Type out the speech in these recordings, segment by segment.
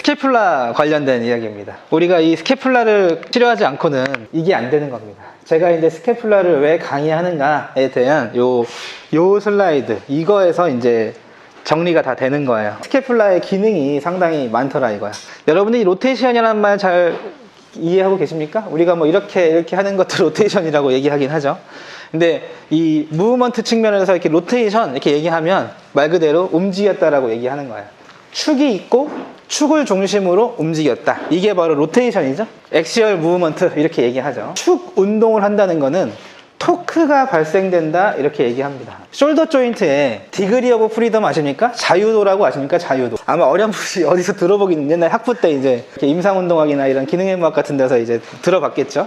스캐플라 관련된 이야기입니다. 우리가 이 스캐플라를 치료하지 않고는 이게 안 되는 겁니다. 제가 이제 스캐플라를 왜 강의하는가에 대한 요 슬라이드, 이거에서 이제 정리가 다 되는 거예요. 스캐플라의 기능이 상당히 많더라 이거야. 여러분들이 로테이션이라는 말 잘 이해하고 계십니까? 우리가 뭐 이렇게 하는 것도 로테이션이라고 얘기하긴 하죠. 근데 이 무브먼트 측면에서 이렇게 로테이션 이렇게 얘기하면 말 그대로 움직였다라고 얘기하는 거예요. 축이 있고 축을 중심으로 움직였다. 이게 바로 로테이션이죠. 엑시얼 무브먼트 이렇게 얘기하죠. 축 운동을 한다는 거는 토크가 발생된다 이렇게 얘기합니다. 숄더 조인트에 디그리 오브 프리덤 아십니까? 자유도라고 아십니까? 자유도. 아마 어렴풋이 어디서 들어보긴 옛날 학부 때 이제 임상운동학이나 이런 기능의무학 같은 데서 이제 들어봤겠죠.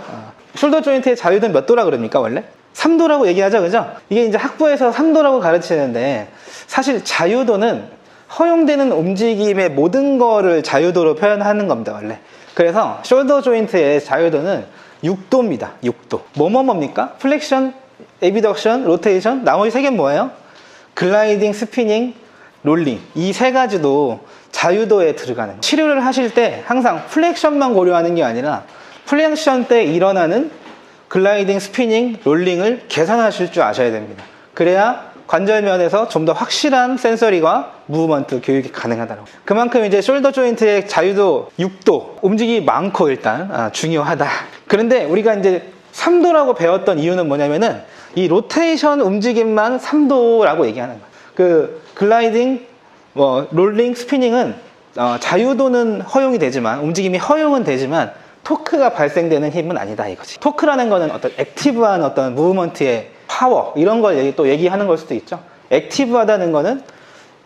숄더 조인트의 자유도는 몇 도라 그럽니까 원래? 3도라고 얘기하죠, 그죠? 이게 이제 학부에서 3도라고 가르치는데 사실 자유도는 허용되는 움직임의 모든 거를 자유도로 표현하는 겁니다, 원래. 그래서 숄더 조인트의 자유도는 6도입니다. 6도. 뭡니까? 플렉션, 에비덕션, 로테이션. 나머지 3개는 뭐예요? 글라이딩, 스피닝, 롤링. 이 3가지도 자유도에 들어가는 거예요. 치료를 하실 때 항상 플렉션만 고려하는 게 아니라 플렉션 때 일어나는 글라이딩, 스피닝, 롤링을 계산하실 줄 아셔야 됩니다. 그래야 관절면에서 좀 더 확실한 센서리와 무브먼트 교육이 가능하다고. 그만큼 이제 숄더 조인트의 자유도 6도, 움직임이 많고 일단 중요하다. 그런데 우리가 이제 3도라고 배웠던 이유는 뭐냐면은 이 로테이션 움직임만 3도라고 얘기하는 거예요. 그 글라이딩, 롤링, 스피닝은 자유도는 허용이 되지만, 움직임이 허용은 되지만 토크가 발생되는 힘은 아니다 이거지. 토크라는 거는 어떤 액티브한 어떤 무브먼트의 파워, 이런 걸 또 얘기하는 걸 수도 있죠. 액티브하다는 거는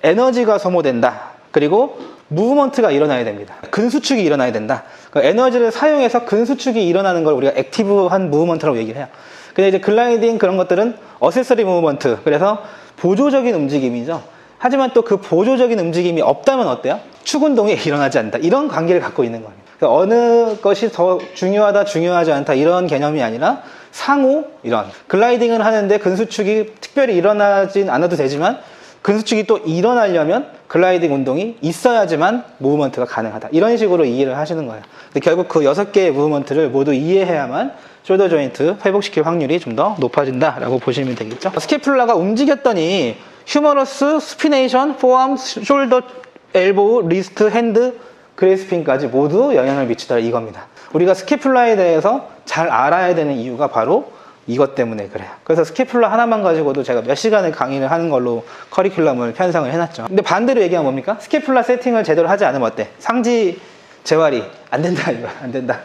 에너지가 소모된다. 그리고 무브먼트가 일어나야 됩니다. 근수축이 일어나야 된다. 그 에너지를 사용해서 근수축이 일어나는 걸 우리가 액티브한 무브먼트라고 얘기를 해요. 근데 이제 글라이딩 그런 것들은 어세서리 무브먼트, 그래서 보조적인 움직임이죠. 하지만 또 그 보조적인 움직임이 없다면 어때요? 축 운동이 일어나지 않는다. 이런 관계를 갖고 있는 거예요. 어느 것이 더 중요하다, 중요하지 않다 이런 개념이 아니라 상호, 이런 글라이딩을 하는데 근수축이 특별히 일어나진 않아도 되지만 근수축이 또 일어나려면 글라이딩 운동이 있어야지만 무브먼트가 가능하다. 이런 식으로 이해를 하시는 거예요. 근데 결국 그 6개의 무브먼트를 모두 이해해야만 숄더 조인트 회복시킬 확률이 좀 더 높아진다라고 보시면 되겠죠. 스캐플라가 움직였더니 휴머러스, 스피네이션, 포암, 숄더, 엘보우, 리스트, 핸드, 그레스핑까지 모두 영향을 미치더라 이겁니다. 우리가 스캐플라에 대해서 잘 알아야 되는 이유가 바로 이것 때문에 그래요. 그래서 스캐플라 하나만 가지고도 제가 몇 시간을 강의를 하는 걸로 커리큘럼을 편성을 해놨죠. 근데 반대로 얘기하면 뭡니까? 스캐플라 세팅을 제대로 하지 않으면 어때? 상지 재활이 안 된다 이거 안 된다.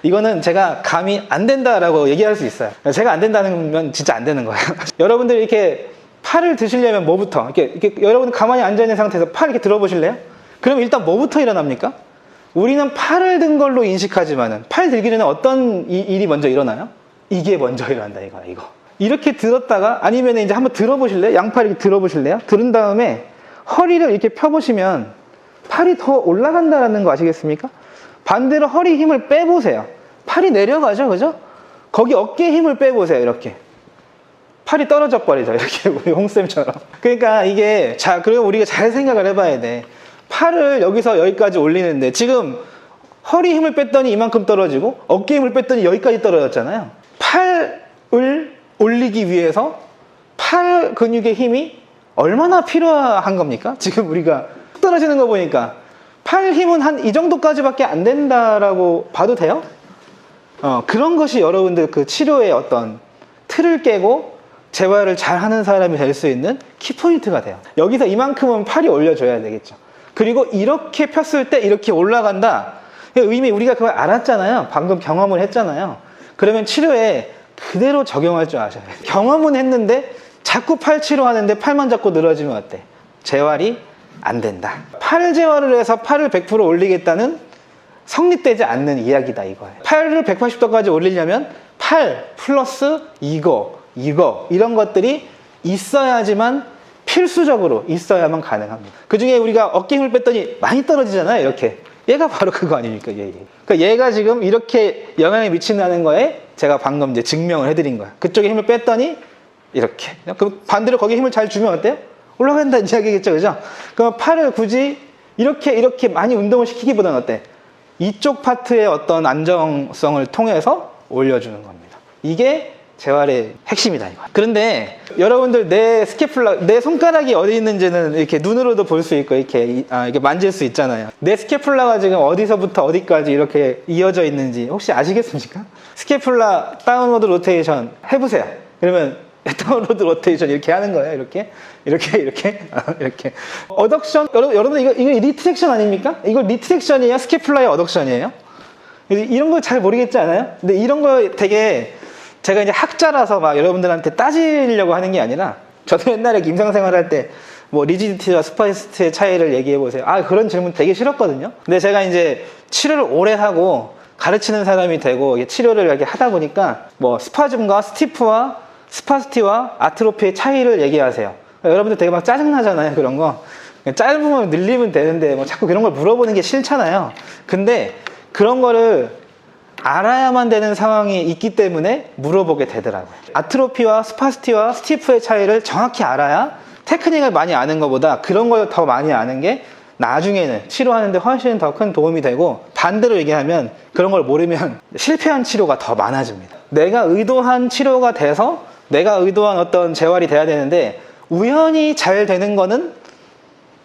이거는 제가 감히 안 된다라고 얘기할 수 있어요. 제가 안 된다는 건 진짜 안 되는 거예요. 여러분들 이렇게 팔을 드시려면 뭐부터? 이렇게 여러분 가만히 앉아있는 상태에서 팔 이렇게 들어보실래요? 그럼 일단 뭐부터 일어납니까? 우리는 팔을 든 걸로 인식하지만은 팔 들기 전에 어떤 일이 먼저 일어나요? 이게 먼저 일어난다 이거야 이거. 이렇게 들었다가 아니면 이제 한번 들어보실래요? 양팔 이렇게 들어보실래요? 들은 다음에 허리를 이렇게 펴보시면 팔이 더 올라간다는 거 아시겠습니까? 반대로 허리 힘을 빼보세요. 팔이 내려가죠, 그죠? 거기 어깨 힘을 빼보세요, 이렇게. 팔이 떨어져 버리죠, 이렇게 우리 홍쌤처럼. 그러니까 이게 그럼 우리가 잘 생각을 해봐야 돼. 팔을 여기서 여기까지 올리는데 지금 허리 힘을 뺐더니 이만큼 떨어지고 어깨 힘을 뺐더니 여기까지 떨어졌잖아요. 팔을 올리기 위해서 팔 근육의 힘이 얼마나 필요한 겁니까? 지금 우리가 떨어지는 거 보니까 팔 힘은 한 이 정도까지밖에 안 된다라고 봐도 돼요? 그런 것이 여러분들 그 치료의 어떤 틀을 깨고 재활을 잘 하는 사람이 될 수 있는 키포인트가 돼요. 여기서 이만큼은 팔이 올려줘야 되겠죠. 그리고 이렇게 폈을 때 이렇게 올라간다. 이미 우리가 그걸 알았잖아요. 방금 경험을 했잖아요. 그러면 치료에 그대로 적용할 줄 아셔야 돼요. 경험은 했는데 자꾸 팔 치료하는데 팔만 자꾸 늘어지면 어때? 재활이 안 된다. 팔 재활을 해서 팔을 100% 올리겠다는 성립되지 않는 이야기다 이거예요. 팔을 180도까지 올리려면 팔 플러스 이거 이런 것들이 있어야지만 필수적으로 있어야만 가능합니다. 그 중에 우리가 어깨 힘을 뺐더니 많이 떨어지잖아요. 이렇게. 얘가 바로 그거 아닙니까? 그러니까 얘가 지금 이렇게 영향을 미친다는 거에 제가 방금 이제 증명을 해드린 거야. 그쪽에 힘을 뺐더니 이렇게. 그럼 반대로 거기에 힘을 잘 주면 어때요? 올라간다는 이야기겠죠, 그죠? 그럼 팔을 굳이 이렇게 많이 운동을 시키기보다는 어때? 이쪽 파트의 어떤 안정성을 통해서 올려주는 겁니다. 이게 재활의 핵심이다 이거. 그런데 여러분들 내 스캐플라, 내 손가락이 어디 있는지는 이렇게 눈으로도 볼 수 있고 이렇게 만질 수 있잖아요. 내 스캐플라가 지금 어디서부터 어디까지 이렇게 이어져 있는지 혹시 아시겠습니까? 스캐플라 다운워드 로테이션 해보세요. 그러면 다운로드 로테이션 이렇게 하는 거예요. 이렇게. 어덕션, 여러분 이거 리트랙션 아닙니까? 이거 리트랙션이에요? 스캐플라의 어덕션이에요? 이런 거 잘 모르겠지 않아요? 근데 이런 거 되게 제가 이제 학자라서 막 여러분들한테 따지려고 하는 게 아니라, 저도 옛날에 임상생활 할 때 뭐 리지디티와 스파이시티의 차이를 얘기해 보세요. 그런 질문 되게 싫었거든요. 근데 제가 이제 치료를 오래 하고 가르치는 사람이 되고 치료를 이렇게 하다 보니까 뭐 스파즘과 스티프와 스파스티와 아트로피의 차이를 얘기하세요. 여러분들 되게 막 짜증나잖아요. 그런 거. 짧으면 늘리면 되는데 뭐 자꾸 그런 걸 물어보는 게 싫잖아요. 근데 그런 거를 알아야만 되는 상황이 있기 때문에 물어보게 되더라고요. 아트로피와 스파스티와 스티프의 차이를 정확히 알아야, 테크닉을 많이 아는 것보다 그런 걸 더 많이 아는 게 나중에는 치료하는데 훨씬 더 큰 도움이 되고, 반대로 얘기하면 그런 걸 모르면 실패한 치료가 더 많아집니다. 내가 의도한 치료가 돼서 내가 의도한 어떤 재활이 돼야 되는데, 우연히 잘 되는 거는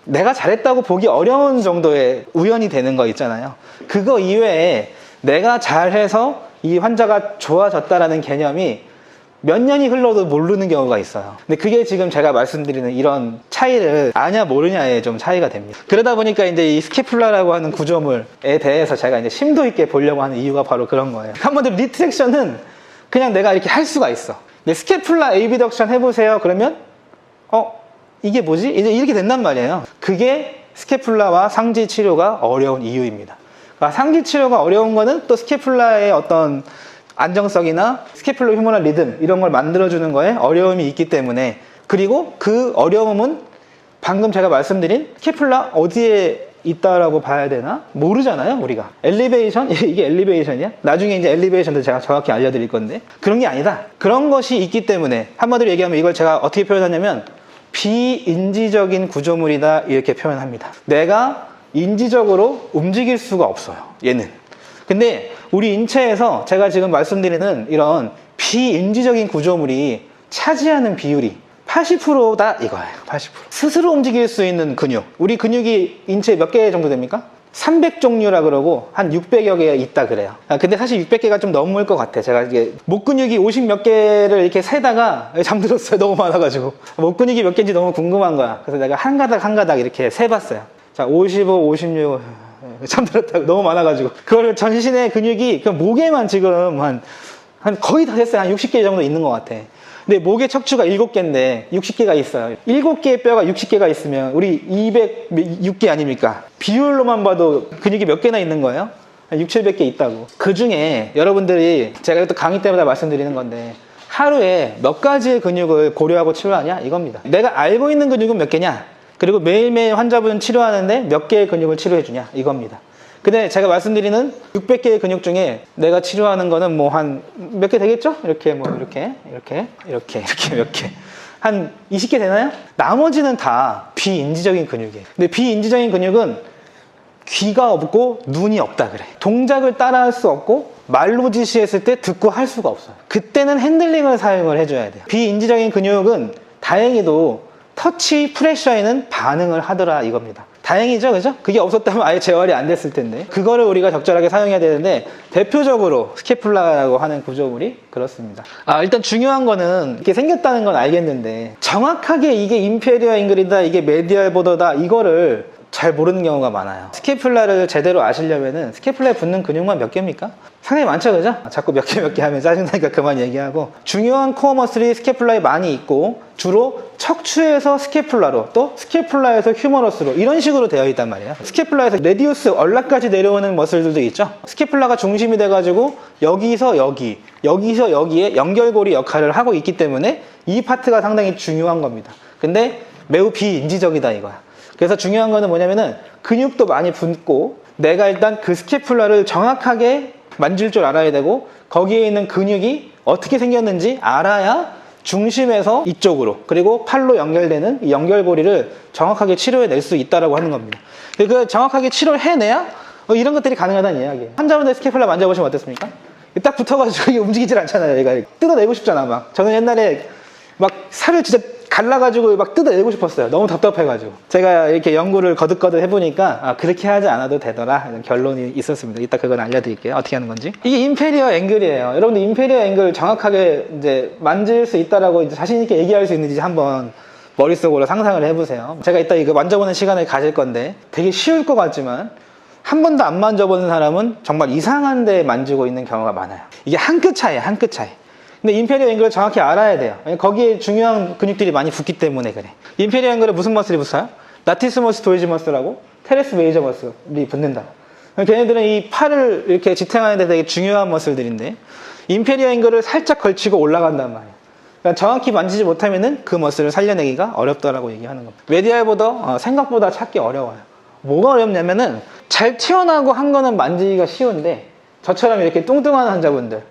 내가 잘했다고 보기 어려운 정도의 우연이 되는 거 있잖아요. 그거 이외에 내가 잘해서 이 환자가 좋아졌다라는 개념이 몇 년이 흘러도 모르는 경우가 있어요. 근데 그게 지금 제가 말씀드리는 이런 차이를 아냐 모르냐에 좀 차이가 됩니다. 그러다 보니까 이제 이 스캐플라라고 하는 구조물에 대해서 제가 이제 심도 있게 보려고 하는 이유가 바로 그런 거예요. 한번들 리트랙션은 그냥 내가 이렇게 할 수가 있어. 근데 스캐플라 에이비덕션 해보세요. 그러면 이게 뭐지? 이제 이렇게 된단 말이에요. 그게 스캐플라와 상지 치료가 어려운 이유입니다. 그러니까 상지 치료가 어려운 거는 또 스캐플라의 어떤 안정성이나 스캐플러 휴머럴 리듬 이런 걸 만들어주는 거에 어려움이 있기 때문에, 그리고 그 어려움은 방금 제가 말씀드린 스캐플라 어디에 있다라고 봐야 되나? 모르잖아요, 우리가. 엘리베이션? 이게 엘리베이션이야? 나중에 이제 엘리베이션도 제가 정확히 알려드릴 건데, 그런 게 아니다. 그런 것이 있기 때문에, 한마디로 얘기하면 이걸 제가 어떻게 표현하냐면 비인지적인 구조물이다 이렇게 표현합니다. 내가 인지적으로 움직일 수가 없어요, 얘는. 근데 우리 인체에서 제가 지금 말씀드리는 이런 비인지적인 구조물이 차지하는 비율이 80%다 이거예요. 80%. 스스로 움직일 수 있는 근육. 우리 근육이 인체에 몇 개 정도 됩니까? 300종류라 그러고 한 600여 개 있다 그래요. 근데 사실 600개가 좀 넘을 것 같아. 제가 이게 목 근육이 50 몇 개를 이렇게 세다가 잠들었어요. 너무 많아가지고. 목 근육이 몇 개인지 너무 궁금한 거야. 그래서 내가 한 가닥 이렇게 세봤어요. 자, 55, 56. 잠들었다고. 너무 많아가지고. 그거를 전신의 근육이 그 목에만 지금 한 거의 다 됐어요. 한 60개 정도 있는 것 같아. 근데 목의 척추가 7개인데 60개가 있어요. 7개의 뼈가 60개가 있으면 우리 206개 아닙니까? 비율로만 봐도 근육이 몇 개나 있는 거예요? 한 6, 700개 있다고. 그 중에 여러분들이, 제가 또 강의 때마다 말씀드리는 건데, 하루에 몇 가지의 근육을 고려하고 치료하냐? 이겁니다. 내가 알고 있는 근육은 몇 개냐? 그리고 매일매일 환자분 치료하는데 몇 개의 근육을 치료해주냐? 이겁니다. 근데 제가 말씀드리는 600개의 근육 중에 내가 치료하는 거는 뭐 한 몇 개 되겠죠? 이렇게 몇 개. 한 20개 되나요? 나머지는 다 비인지적인 근육이에요. 근데 비인지적인 근육은 귀가 없고 눈이 없다 그래. 동작을 따라할 수 없고 말로 지시했을 때 듣고 할 수가 없어요. 그때는 핸들링을 사용을 해줘야 돼요. 비인지적인 근육은 다행히도 터치 프레셔에는 반응을 하더라 이겁니다. 다행이죠, 그죠? 그게 없었다면 아예 재활이 안 됐을 텐데, 그거를 우리가 적절하게 사용해야 되는데, 대표적으로 스캐플라라고 하는 구조물이 그렇습니다. 일단 중요한 거는 이렇게 생겼다는 건 알겠는데, 정확하게 이게 인페리어 앵글이다, 이게 메디얼 보더다, 이거를 잘 모르는 경우가 많아요. 스캐플라를 제대로 아시려면은 스캐플라에 붙는 근육만 몇 개입니까? 상당히 많죠, 그죠? 자꾸 몇 개 하면 짜증나니까 그만 얘기하고, 중요한 코어 머슬이 스캐플라에 많이 있고, 주로 척추에서 스캐플라로, 또 스캐플라에서 휴머러스로, 이런 식으로 되어 있단 말이에요. 스캐플라에서 레디우스, 얼락까지 내려오는 머슬들도 있죠. 스캐플라가 중심이 돼가지고 여기서 여기, 여기서 여기에 연결고리 역할을 하고 있기 때문에 이 파트가 상당히 중요한 겁니다. 근데 매우 비인지적이다 이거야. 그래서 중요한 거는 뭐냐면은 근육도 많이 붙고, 내가 일단 그 스캐플라를 정확하게 만질 줄 알아야 되고, 거기에 있는 근육이 어떻게 생겼는지 알아야 중심에서 이쪽으로 그리고 팔로 연결되는 이 연결고리를 정확하게 치료해낼 수 있다고 하는 겁니다. 그 정확하게 치료를 해내야 이런 것들이 가능하다는 이야기예요. 환자분들 스캐플라 만져보시면 어떻습니까? 딱 붙어가지고 이게 움직이질 않잖아요. 얘가 뜯어내고 싶잖아. 막 저는 옛날에 막 살을 진짜 갈라가지고 막 뜯어내고 싶었어요. 너무 답답해가지고. 제가 이렇게 연구를 거듭거듭 해보니까 그렇게 하지 않아도 되더라 이런 결론이 있었습니다. 이따 그건 알려드릴게요. 어떻게 하는 건지. 이게 인페리어 앵글이에요. 여러분들 인페리어 앵글 정확하게 이제 만질 수 있다라고 이제 자신 있게 얘기할 수 있는지 한번 머릿속으로 상상을 해보세요. 제가 이따 이거 만져보는 시간을 가질 건데 되게 쉬울 것 같지만 한 번도 안 만져보는 사람은 정말 이상한 데 만지고 있는 경우가 많아요. 이게 한 끗 차이에요. 한 끗 차이. 근데 인페리어 앵글을 정확히 알아야 돼요. 거기에 중요한 근육들이 많이 붙기 때문에 그래. 인페리어 앵글에 무슨 머슬이 붙어요? 라티스머스 도이지 머슬하고 테레스 메이저 머슬이 붙는다. 걔네들은 이 팔을 이렇게 지탱하는 데 되게 중요한 머슬들인데 인페리어 앵글을 살짝 걸치고 올라간단 말이에요. 그러니까 정확히 만지지 못하면은 그 머슬을 살려내기가 어렵다라고 얘기하는 겁니다. 메디알 보더 생각보다 찾기 어려워요. 뭐가 어렵냐면은 잘 튀어나오고 한 거는 만지기가 쉬운데 저처럼 이렇게 뚱뚱한 환자분들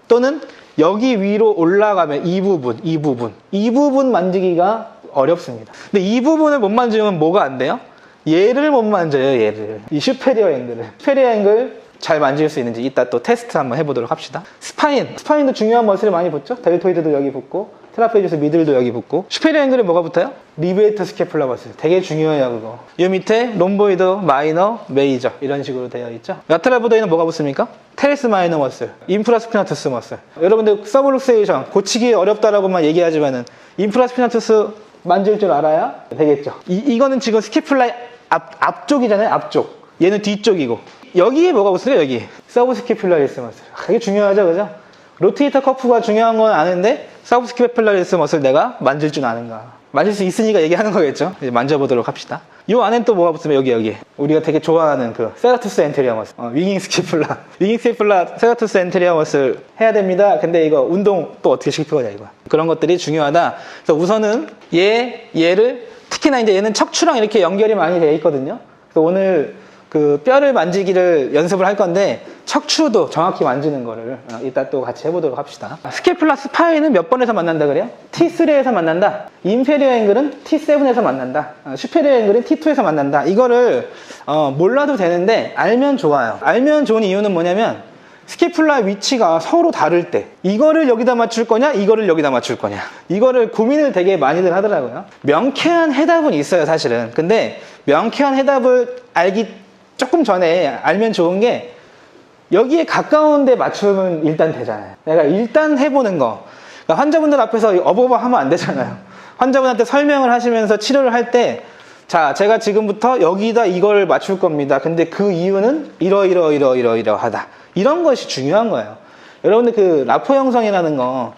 또는 여기 위로 올라가면 이 부분 만지기가 어렵습니다. 근데 이 부분을 못 만지면 뭐가 안 돼요? 얘를 못 만져요. 얘를. 이 슈페리어 앵글 잘 만질 수 있는지 이따 또 테스트 한번 해보도록 합시다. 스파인도 중요한 머슬이 많이 붙죠. 델토이드도 여기 붙고 트라페지우스 미들도 여기 붙고. 슈페리어 앵글에 뭐가 붙어요? 리베이터 스캐플라 머슬. 되게 중요해요 그거. 이 밑에 롬보이드, 마이너, 메이저 이런 식으로 되어 있죠. 라테랄 보더에는 뭐가 붙습니까? 테레스 마이너 머슬, 인프라스피나투스 머슬. 여러분들 서브룩세이션 고치기 어렵다라고만 얘기하지만은 인프라스피나투스 만질 줄 알아야 되겠죠. 이거는 지금 스캐플라의 앞쪽이잖아요. 앞쪽. 얘는 뒤쪽이고 여기에 뭐가 붙어요? 여기 서브스캐플라리스 머슬. 이게 중요하죠, 그죠? 로테이터 커프가 중요한 건 아는데 서브스캐플라리스 머슬 내가 만질 줄 아는가? 만질 수 있으니까 얘기하는 거겠죠. 이제 만져보도록 합시다. 이 안엔 또 뭐가 붙으면 여기 우리가 되게 좋아하는 그 세라투스 엔테리어 머슬, 윙잉 스캐플라 세라투스 엔테리어 머슬 해야 됩니다. 근데 이거 운동 또 어떻게 시킬 거냐 이거. 그런 것들이 중요하다. 그래서 우선은 얘를 특히나 이제 얘는 척추랑 이렇게 연결이 많이 되어 있거든요. 그래서 오늘 그 뼈를 만지기를 연습을 할 건데 척추도 정확히 만지는 거를 이따 또 같이 해보도록 합시다. 스캐플라 스파인은 몇 번에서 만난다 그래요? T3에서 만난다. 인페리어 앵글은 T7에서 만난다. 슈페리어 앵글은 T2에서 만난다. 이거를 몰라도 되는데 알면 좋아요. 알면 좋은 이유는 뭐냐면 스캐플라 위치가 서로 다를 때 이거를 여기다 맞출 거냐 이거를 여기다 맞출 거냐 이거를 고민을 되게 많이들 하더라고요. 명쾌한 해답은 있어요 사실은. 근데 명쾌한 해답을 알기 조금 전에 알면 좋은 게 여기에 가까운 데 맞추면 일단 되잖아요. 내가 일단 해보는 거. 그러니까 환자분들 앞에서 어버버 하면 안 되잖아요. 환자분한테 설명을 하시면서 치료를 할 때 자, 제가 지금부터 여기다 이걸 맞출 겁니다. 근데 그 이유는 이러하다. 이런 것이 중요한 거예요. 여러분들 그 라포 형성이라는 거,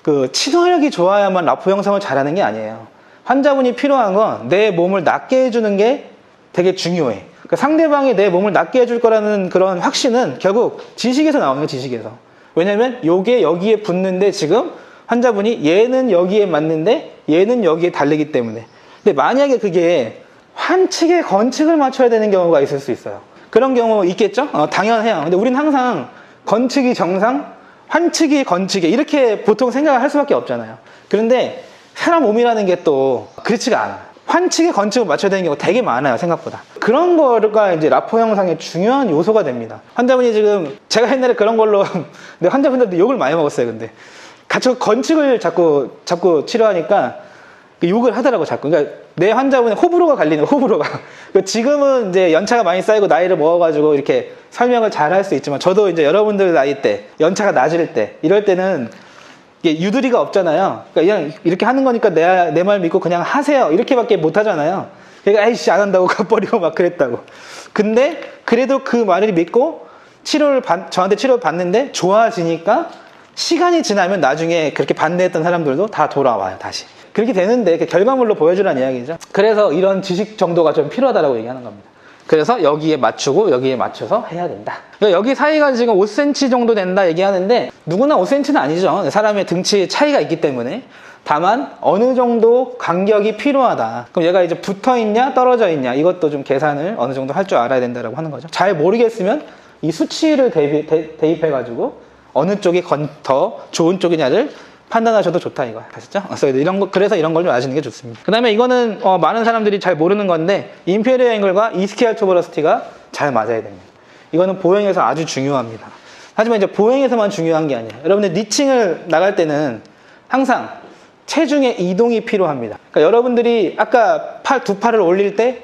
그 치료력이 좋아야만 라포 형성을 잘하는 게 아니에요. 환자분이 필요한 건 내 몸을 낫게 해주는 게 되게 중요해. 그러니까 상대방이 내 몸을 낫게 해줄 거라는 그런 확신은 결국 지식에서 나오는 거예요, 지식에서. 왜냐면 요게 여기에 붙는데 지금 환자분이 얘는 여기에 맞는데 얘는 여기에 달리기 때문에. 근데 만약에 그게 환측에 건측을 맞춰야 되는 경우가 있을 수 있어요. 그런 경우 있겠죠? 당연해요. 근데 우린 항상 건측이 정상, 환측이 건측이 이렇게 보통 생각을 할 수밖에 없잖아요. 그런데 사람 몸이라는 게 또 그렇지가 않아요. 환측에 건측을 맞춰야 되는 경우가 되게 많아요, 생각보다. 그런 거가 이제 라포 형성의 중요한 요소가 됩니다. 환자분이 지금, 제가 옛날에 그런 걸로, 근데 환자분들도 욕을 많이 먹었어요, 근데. 같이 건측을 자꾸 치료하니까 욕을 하더라고, 자꾸. 그러니까 내 환자분의 호불호가 갈리는, 호불호가. 지금은 이제 연차가 많이 쌓이고 나이를 먹어가지고 이렇게 설명을 잘 할 수 있지만, 저도 이제 여러분들 나이 때, 연차가 낮을 때, 이럴 때는 이게 유두리가 없잖아요. 그러니까 그냥 이렇게 하는 거니까 내 말 믿고 그냥 하세요. 이렇게밖에 못 하잖아요. 그러니까 에이씨 안 한다고 가버리고 막 그랬다고. 근데 그래도 그 말을 믿고 저한테 치료를 받는데 좋아지니까 시간이 지나면 나중에 그렇게 반대했던 사람들도 다 돌아와요, 다시. 그렇게 되는데 결과물로 보여주라는 이야기죠. 그래서 이런 지식 정도가 좀 필요하다고 얘기하는 겁니다. 그래서 여기에 맞추고 여기에 맞춰서 해야 된다. 여기 사이가 지금 5cm 정도 된다 얘기하는데 누구나 5cm는 아니죠. 사람의 등치 차이가 있기 때문에. 다만 어느 정도 간격이 필요하다. 그럼 얘가 이제 붙어 있냐 떨어져 있냐 이것도 좀 계산을 어느 정도 할 줄 알아야 된다고 하는 거죠. 잘 모르겠으면 이 수치를 대입해 가지고 어느 쪽이 더 좋은 쪽이냐를 판단하셔도 좋다 이거야. 아시죠? 그래서 이런 걸 좀 아시는 게 좋습니다. 그 다음에 이거는 많은 사람들이 잘 모르는 건데 인페리어 앵글과 이스키알 투버러시티가 잘 맞아야 됩니다. 이거는 보행에서 아주 중요합니다. 하지만 이제 보행에서만 중요한 게 아니에요. 여러분들 리칭을 나갈 때는 항상 체중의 이동이 필요합니다. 그러니까 여러분들이 아까 두 팔을 올릴 때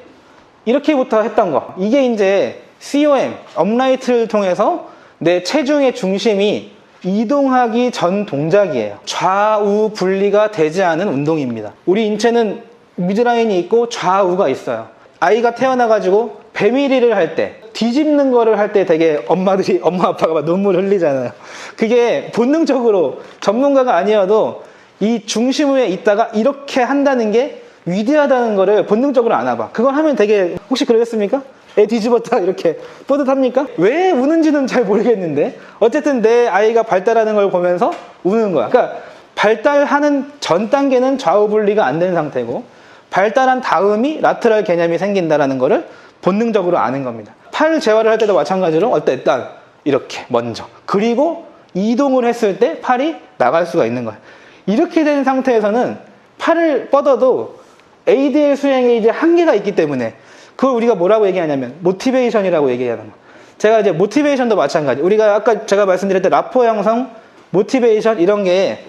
이렇게부터 했던 거, 이게 이제 COM, 업라이트를 통해서 내 체중의 중심이 이동하기 전 동작이에요. 좌우 분리가 되지 않은 운동입니다. 우리 인체는 미드라인이 있고 좌우가 있어요. 아이가 태어나가지고 배밀이를 할 때, 뒤집는 거를 할 때 되게 엄마 아빠가 막 눈물 흘리잖아요. 그게 본능적으로 전문가가 아니어도 이 중심 위에 있다가 이렇게 한다는 게 위대하다는 거를 본능적으로 아나 봐. 그걸 하면 되게, 혹시 그러셨습니까? 애 뒤집었다 이렇게 뿌듯합니까? 왜 우는지는 잘 모르겠는데 어쨌든 내 아이가 발달하는 걸 보면서 우는 거야. 그러니까 발달하는 전 단계는 좌우 분리가 안 된 상태고 발달한 다음이 라테럴 개념이 생긴다는 거를 본능적으로 아는 겁니다. 팔 재활을 할 때도 마찬가지로 일단 이렇게 먼저, 그리고 이동을 했을 때 팔이 나갈 수가 있는 거예요. 이렇게 된 상태에서는 팔을 뻗어도 ADL 수행에 이제 한계가 있기 때문에 그걸 우리가 뭐라고 얘기하냐면 모티베이션이라고 얘기하는 거. 제가 이제 모티베이션도 마찬가지. 우리가 아까 제가 말씀드렸던 라포 형성, 모티베이션 이런 게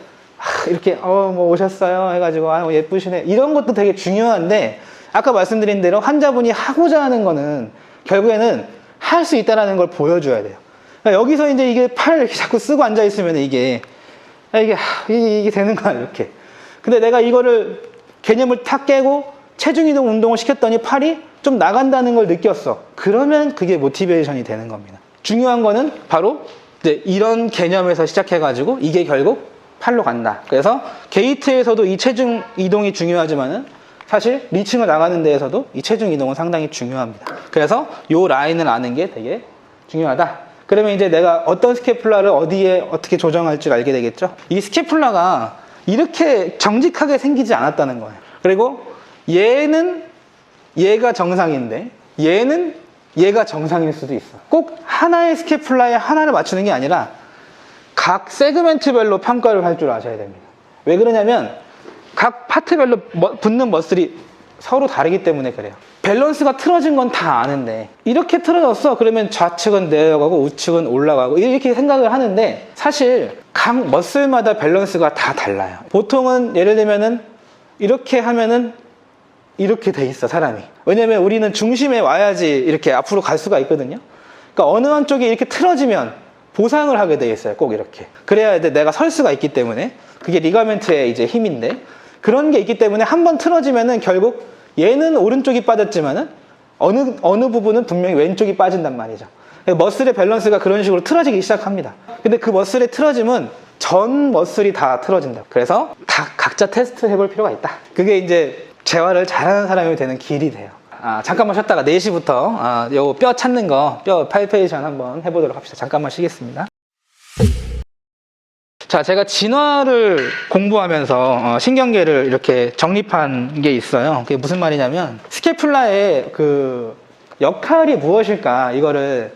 이렇게 뭐 오셨어요 해가지고 예쁘시네 이런 것도 되게 중요한데 아까 말씀드린 대로 환자분이 하고자 하는 거는 결국에는 할 수 있다는 걸 보여줘야 돼요. 그러니까 여기서 이제 이게 팔 이렇게 자꾸 쓰고 앉아 있으면 이게 되는 거야 이렇게. 근데 내가 이거를 개념을 탁 깨고 체중 이동 운동을 시켰더니 팔이 좀 나간다는 걸 느꼈어. 그러면 그게 모티베이션이 되는 겁니다. 중요한 거는 바로 이제 이런 개념에서 시작해가지고 이게 결국 팔로 간다. 그래서 게이트에서도 이 체중 이동이 중요하지만은 사실 리칭을 나가는 데에서도 이 체중 이동은 상당히 중요합니다. 그래서 이 라인을 아는 게 되게 중요하다. 그러면 이제 내가 어떤 스캐플라를 어디에 어떻게 조정할 줄 알게 되겠죠. 이 스캐플라가 이렇게 정직하게 생기지 않았다는 거예요. 그리고 얘가 정상인데 얘가 정상일 수도 있어. 꼭 하나의 스캐플라에 하나를 맞추는 게 아니라 각 세그멘트별로 평가를 할 줄 아셔야 됩니다. 왜 그러냐면 각 파트별로 붙는 머슬이 서로 다르기 때문에 그래요. 밸런스가 틀어진 건 다 아는데 이렇게 틀어졌어 그러면 좌측은 내려가고 우측은 올라가고 이렇게 생각을 하는데 사실 각 머슬마다 밸런스가 다 달라요. 보통은 예를 들면은 이렇게 하면은 이렇게 돼 있어 사람이. 왜냐면 우리는 중심에 와야지 이렇게 앞으로 갈 수가 있거든요. 그러니까 어느 한쪽이 이렇게 틀어지면 보상을 하게 돼 있어요. 꼭 이렇게. 그래야 내가 설 수가 있기 때문에 그게 리가멘트의 이제 힘인데 그런 게 있기 때문에 한번 틀어지면은 결국 얘는 오른쪽이 빠졌지만은 어느 부분은 분명히 왼쪽이 빠진단 말이죠. 머슬의 밸런스가 그런 식으로 틀어지기 시작합니다. 근데 그 머슬의 틀어짐은 전 머슬이 다 틀어진다. 그래서 다 각자 테스트 해볼 필요가 있다. 그게 이제 재활을 잘하는 사람이 되는 길이 돼요. 잠깐만 쉬었다가 4시부터 요 뼈 찾는 거, 뼈 팔페이션 한번 해보도록 합시다. 잠깐만 쉬겠습니다. 자, 제가 진화를 공부하면서 신경계를 이렇게 정립한 게 있어요. 그게 무슨 말이냐면 스캐플라의 그 역할이 무엇일까 이거를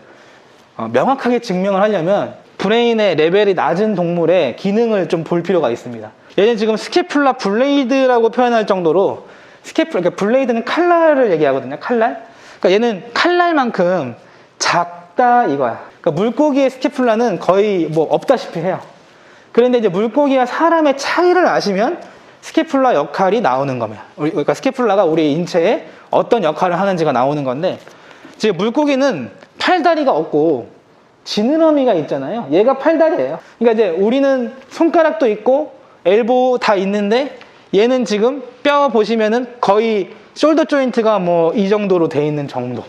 명확하게 증명을 하려면 브레인의 레벨이 낮은 동물의 기능을 좀 볼 필요가 있습니다. 얘는 지금 스캐플라 블레이드라고 표현할 정도로 그러니까 블레이드는 칼날을 얘기하거든요. 칼날. 그러니까 얘는 칼날만큼 작다 이거야. 그러니까 물고기의 스캐플라는 거의 뭐 없다시피 해요. 그런데 이제 물고기와 사람의 차이를 아시면 스캐플라 역할이 나오는 겁니다. 그러니까 스캐플라가 우리 인체에 어떤 역할을 하는지가 나오는 건데 지금 물고기는 팔다리가 없고 지느러미가 있잖아요. 얘가 팔다리예요. 그러니까 이제 우리는 손가락도 있고 엘보 다 있는데 얘는 지금 뼈 보시면은 거의 숄더 조인트가 뭐 이 정도로 돼 있는 정도.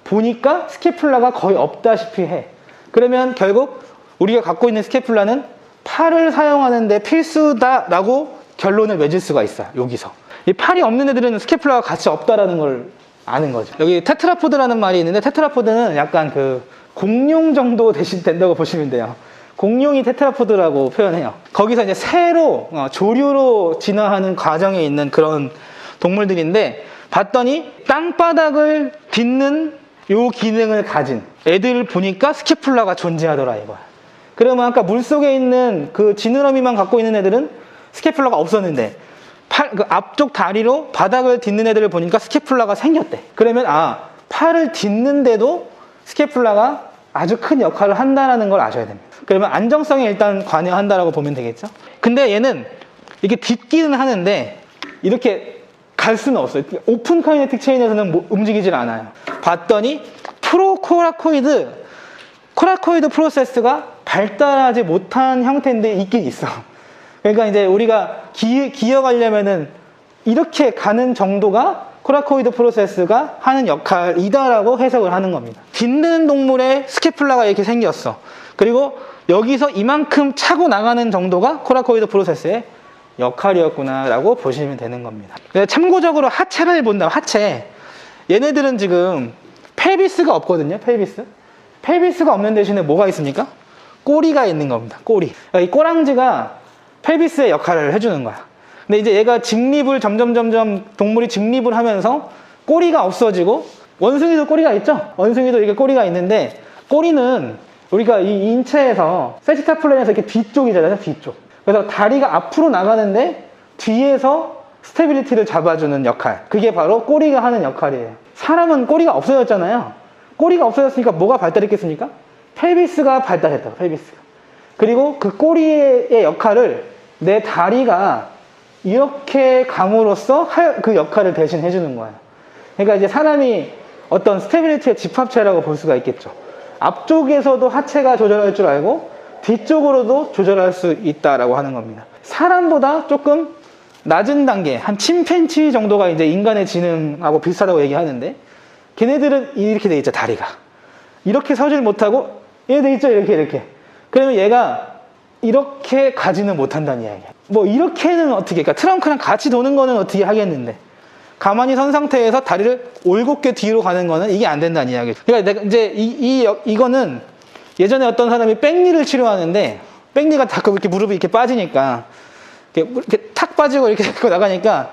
보니까 스캐플라가 거의 없다시피 해. 그러면 결국 우리가 갖고 있는 스캐플라는 팔을 사용하는데 필수다라고 결론을 맺을 수가 있어요. 여기서. 이 팔이 없는 애들은 스캐플라가 같이 없다라는 걸 아는 거죠. 여기 테트라포드라는 말이 있는데 테트라포드는 약간 그 공룡 정도 된다고 보시면 돼요. 공룡이 테트라포드라고 표현해요. 거기서 이제 새로 조류로 진화하는 과정에 있는 그런 동물들인데 봤더니 땅바닥을 딛는 요 기능을 가진 애들을 보니까 스캐플라가 존재하더라 이거야. 그러면 아까 물속에 있는 그 지느러미만 갖고 있는 애들은 스캐플라가 없었는데 그 앞쪽 다리로 바닥을 딛는 애들을 보니까 스캐플라가 생겼대. 그러면 팔을 딛는데도 스캐플라가 아주 큰 역할을 한다는 걸 아셔야 됩니다. 그러면 안정성에 일단 관여한다라고 보면 되겠죠. 근데 얘는 이렇게 딛기는 하는데 이렇게 갈 수는 없어요. 오픈 카이네틱 체인에서는 움직이질 않아요. 봤더니 코라코이드 프로세스가 발달하지 못한 형태인데 있긴 있어. 그러니까 이제 우리가 기어가려면은 이렇게 가는 정도가 코라코이드 프로세스가 하는 역할이다라고 해석을 하는 겁니다. 딛는 동물의 스캐플라가 이렇게 생겼어. 그리고 여기서 이만큼 차고 나가는 정도가 코라코이드 프로세스의 역할이었구나라고 보시면 되는 겁니다. 참고적으로 하체를 본다면 하체. 얘네들은 지금 펠비스가 없거든요. 펠비스가 없는 대신에 뭐가 있습니까? 꼬리가 있는 겁니다. 꼬리. 이 꼬랑지가 펠비스의 역할을 해주는 거야. 근데 이제 얘가 직립을 점점 동물이 직립을 하면서 꼬리가 없어지고, 원숭이도 꼬리가 있죠? 원숭이도 이렇게 꼬리가 있는데, 꼬리는 우리가 이 인체에서 세시타플랜에서 이렇게 뒤쪽이잖아요. 뒤쪽. 그래서 다리가 앞으로 나가는데 뒤에서 스테빌리티를 잡아주는 역할. 그게 바로 꼬리가 하는 역할이에요. 사람은 꼬리가 없어졌잖아요. 꼬리가 없어졌으니까 뭐가 발달했겠습니까? 펠비스가 발달했다고, 펠비스가. 그리고 그 꼬리의 역할을 내 다리가 이렇게 감으로써 그 역할을 대신 해주는 거예요. 그러니까 이제 사람이 어떤 스테빌리티의 집합체라고 볼 수가 있겠죠. 앞쪽에서도 하체가 조절할 줄 알고 뒤쪽으로도 조절할 수 있다라고 하는 겁니다. 사람보다 조금 낮은 단계, 한 침팬치 정도가 이제 인간의 지능하고 비슷하다고 얘기하는데, 걔네들은 이렇게 돼 있죠, 다리가. 이렇게 서질 못하고, 얘 돼 있죠, 이렇게. 그러면 얘가 이렇게 가지는 못한다는 이야기야. 뭐, 이렇게는 어떻게, 그러니까 트렁크랑 같이 도는 거는 어떻게 하겠는데, 가만히 선 상태에서 다리를 올곧게 뒤로 가는 거는 이게 안 된다는 이야기죠. 그러니까 내가 이제 이거는 예전에 어떤 사람이 백리를 치료하는데, 백리가 자꾸 이렇게 무릎이 이렇게 빠지니까, 이렇게 탁 빠지고 이렇게 데리고 나가니까,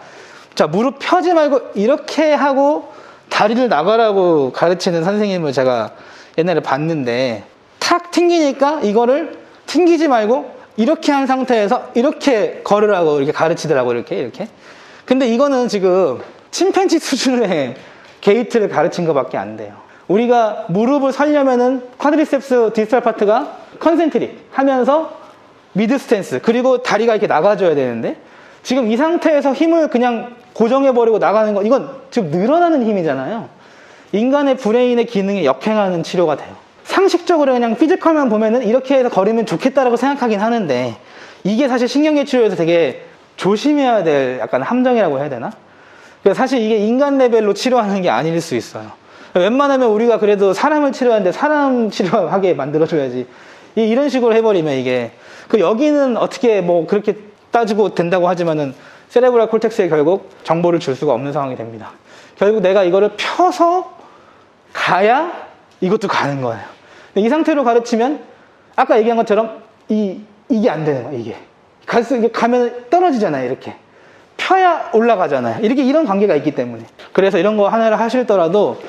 자, 무릎 펴지 말고 이렇게 하고 다리를 나가라고 가르치는 선생님을 제가 옛날에 봤는데, 탁 튕기니까 이거를 튕기지 말고 이렇게 한 상태에서 이렇게 걸으라고 이렇게 가르치더라고, 이렇게. 근데 이거는 지금 침팬지 수준의 게이트를 가르친 것밖에 안 돼요. 우리가 무릎을 설려면은 쿼드리셉스 디스탈 파트가 컨센트릭 하면서 미드 스탠스, 그리고 다리가 이렇게 나가줘야 되는데, 지금 이 상태에서 힘을 그냥 고정해버리고 나가는 거, 이건 지금 늘어나는 힘이잖아요. 인간의 브레인의 기능에 역행하는 치료가 돼요. 상식적으로 그냥 피지컬만 보면은 이렇게 해서 걸으면 좋겠다라고 생각하긴 하는데, 이게 사실 신경계 치료에서 되게 조심해야 될 약간 함정이라고 해야 되나? 사실 이게 인간 레벨로 치료하는 게 아닐 수 있어요. 웬만하면 우리가 그래도 사람을 치료하는데 사람 치료하게 만들어줘야지. 이런 식으로 해버리면 이게, 여기는 어떻게 뭐 그렇게 따지고 된다고 하지만은 세레브랄 콜텍스에 결국 정보를 줄 수가 없는 상황이 됩니다. 결국 내가 이거를 펴서 가야 이것도 가는 거예요. 이 상태로 가르치면 아까 얘기한 것처럼 이게 안 되는 거예요. 이게 가면 떨어지잖아요. 이렇게 펴야 올라가잖아요. 이런 관계가 있기 때문에. 그래서 이런 거 하나를 하실더라도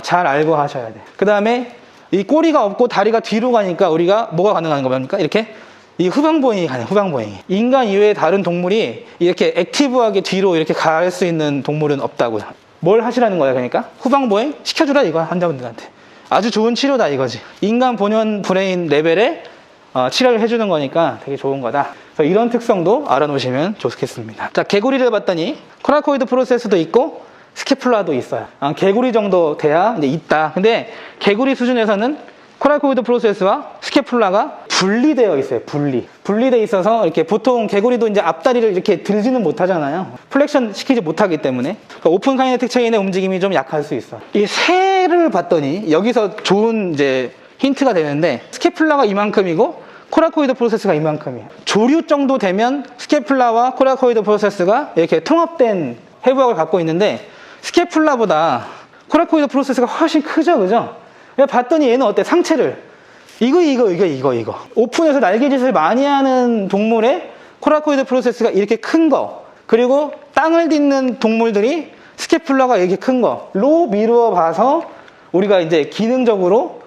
잘 알고 하셔야 돼. 그 다음에 이 꼬리가 없고 다리가 뒤로 가니까 우리가 뭐가 가능한 겁니까? 이렇게 이 후방보행이 가능, 후방보행이. 인간 이외의 다른 동물이 이렇게 액티브하게 뒤로 이렇게 갈 수 있는 동물은 없다고요. 뭘 하시라는 거야, 그러니까? 후방보행 시켜주라, 이거야, 환자분들한테. 아주 좋은 치료다, 이거지. 인간 본연 브레인 레벨에 치료를 해주는 거니까 되게 좋은 거다. 그래서 이런 특성도 알아놓으시면 좋겠습니다. 자, 개구리를 봤더니 코라코이드 프로세스도 있고 스캐플라도 있어요. 개구리 정도 돼야 이제 있다. 근데 개구리 수준에서는 코라코이드 프로세스와 스캐플라가 분리되어 있어요. 분리되어 있어서 이렇게 보통 개구리도 이제 앞다리를 이렇게 들지는 못하잖아요. 플렉션 시키지 못하기 때문에. 그러니까 오픈 카이네틱 체인의 움직임이 좀 약할 수 있어요. 이 새를 봤더니 여기서 좋은 이제 힌트가 되는데, 스캐플라가 이만큼이고 코라코이드 프로세스가 이만큼이에요. 조류 정도 되면 스캐플라와 코라코이드 프로세스가 이렇게 통합된 해부학을 갖고 있는데, 스캐플라보다 코라코이드 프로세스가 훨씬 크죠, 그죠? 봤더니 얘는 어때? 상체를 이거 오픈해서 날개짓을 많이 하는 동물의 코라코이드 프로세스가 이렇게 큰 거, 그리고 땅을 딛는 동물들이 스캐플라가 이렇게 큰 거로 미루어 봐서 우리가 이제 기능적으로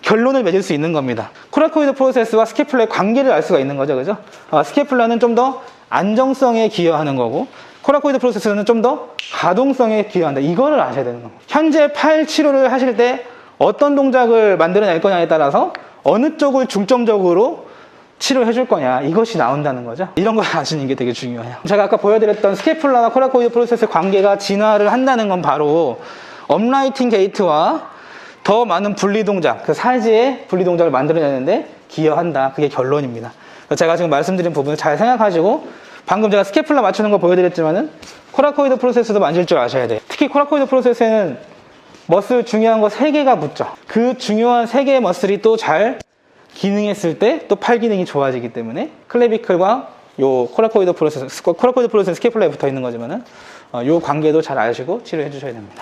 결론을 맺을 수 있는 겁니다. 코라코이드 프로세스와 스캐플라의 관계를 알 수가 있는 거죠. 그죠? 스캐플라는 좀 더 안정성에 기여하는 거고, 코라코이드 프로세스는 좀 더 가동성에 기여한다. 이거를 아셔야 되는 겁니다. 현재 팔 치료를 하실 때 어떤 동작을 만들어낼 거냐에 따라서 어느 쪽을 중점적으로 치료해 줄 거냐, 이것이 나온다는 거죠. 이런 걸 아시는 게 되게 중요해요. 제가 아까 보여드렸던 스캐플라와 코라코이드 프로세스 관계가 진화를 한다는 건 바로 업라이팅 게이트와 더 많은 분리 동작, 그 사지의 분리 동작을 만들어내는데 기여한다. 그게 결론입니다. 제가 지금 말씀드린 부분을 잘 생각하시고, 방금 제가 스캐플라 맞추는 거 보여드렸지만은 코라코이드 프로세스도 만질 줄 아셔야 돼요. 특히 코라코이드 프로세스에는 머슬 중요한 거 3개가 붙죠. 그 중요한 3개의 머슬이 또 잘 기능했을 때 또 팔 기능이 좋아지기 때문에 클레비클과 요 코라코이드 프로세스 스캐플라에 붙어 있는 거지만은 요 관계도 잘 아시고 치료해 주셔야 됩니다.